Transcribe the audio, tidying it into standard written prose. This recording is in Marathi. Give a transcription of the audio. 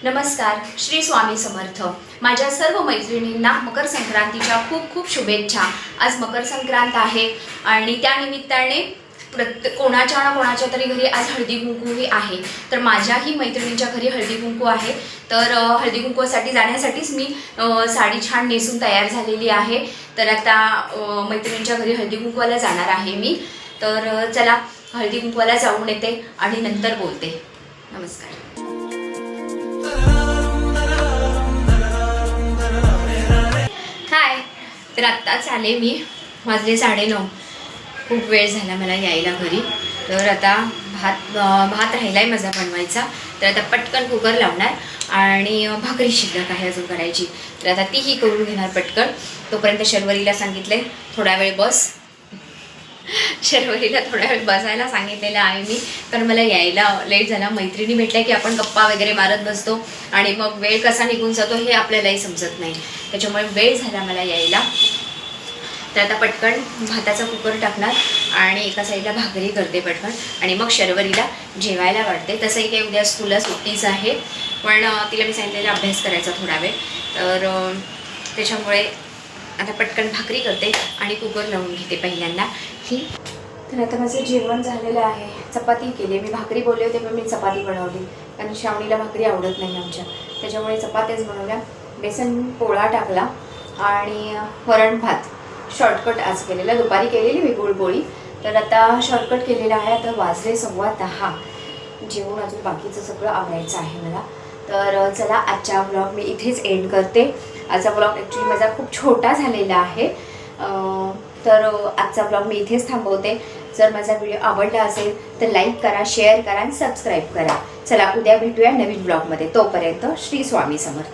नमस्कार, श्री स्वामी समर्थ। माझ्या सर्व मैत्रिणींना मकर संक्रांतीच्या खूप खूप शुभेच्छा। आज मकर संक्रांत आहे आणि त्या निमित्ताने कोणाच्या ना कोणाच्या तरी घरी आज हळदी कुंकूही आहे। तर माझ्याही मैत्रिणींच्या घरी हळदी कुंकू आहे। तर हळदी कुंकूसाठी जाण्यासाठीच मी साडी छान नेसून तयार झालेली आहे। तर आता मैत्रिणींच्या घरी हळदी कुंकूला जाणार आहे मी। तर चला हळदी कुंकूला जाऊन येते आणि नंतर बोलते। नमस्कार। हाय, तर आत्ताच आले मी, वाजले 9:30। खूप वेळ झाला मला यायला घरी। तर आता भात राहिलाय माझा बनवायचा। तर आता पटकन कुकर लावणार आणि भाकरी शिल्लक आहे अजून करायची। तर आता तीही करून घेणार पटकन। तोपर्यंत शर्वरीला सांगितले थोडा वेळ बस। शर्वरीला थोडा वेळ बसायला सांगितलेलं आहे मी, कारण मला यायला लेट झाला। मैत्रिणी भेटल्या की आपण गप्पा वगैरे मारत बसतो आणि मग वेळ कसा निघून जातो हे आपल्यालाही समजत नाही। त्याच्यामुळे वेळ झाला मला यायला। तर आता पटकन भाताचा कुकर टाकणार आणि एका साईडला भाकरी करते पटकन आणि मग शर्वरीला जेवायला वाढते। तसंही काही उद्या स्कूलला सुट्टीच आहे, पण तिला मी सांगितलेलं अभ्यास करायचा थोडा वेळ। तर त्याच्यामुळे आता पटकन भाकरी करते आणि कुकर लावून घेते पहिल्यांदा ही। तर आता माझं जेवण झालेलं आहे। चपाती केली मी, भाकरी बोलले होते पण मी चपाती बनवली, कारण श्रावणीला भाकरी आवडत नाही आमच्या, त्याच्यामुळे चपात्याच बनवल्या। बेसन पोळा टाकला आणि वरण भात शॉर्टकट आज केलेला। दुपारी केलेली मी गुळपोळी, तर आता शॉर्टकट केलेला आहे। आता वाजले 10:15, जेवण अजून बाकीचं सगळं आवडायचं आहे मला। तर चला आजचा ब्लॉग मी इथेच एंड करते। आजचा ब्लॉग ॲक्च्युली माझा खूप छोटा झालेला आहे। तर आजचा ब्लॉग मी इथेच थांबवते। जर माझा व्हिडिओ आवडला असेल तर लाईक करा, शेअर करा आणि सबस्क्राईब करा। चला उद्या भेटूया नवीन ब्लॉगमध्ये। तोपर्यंत श्री स्वामी समर्थ।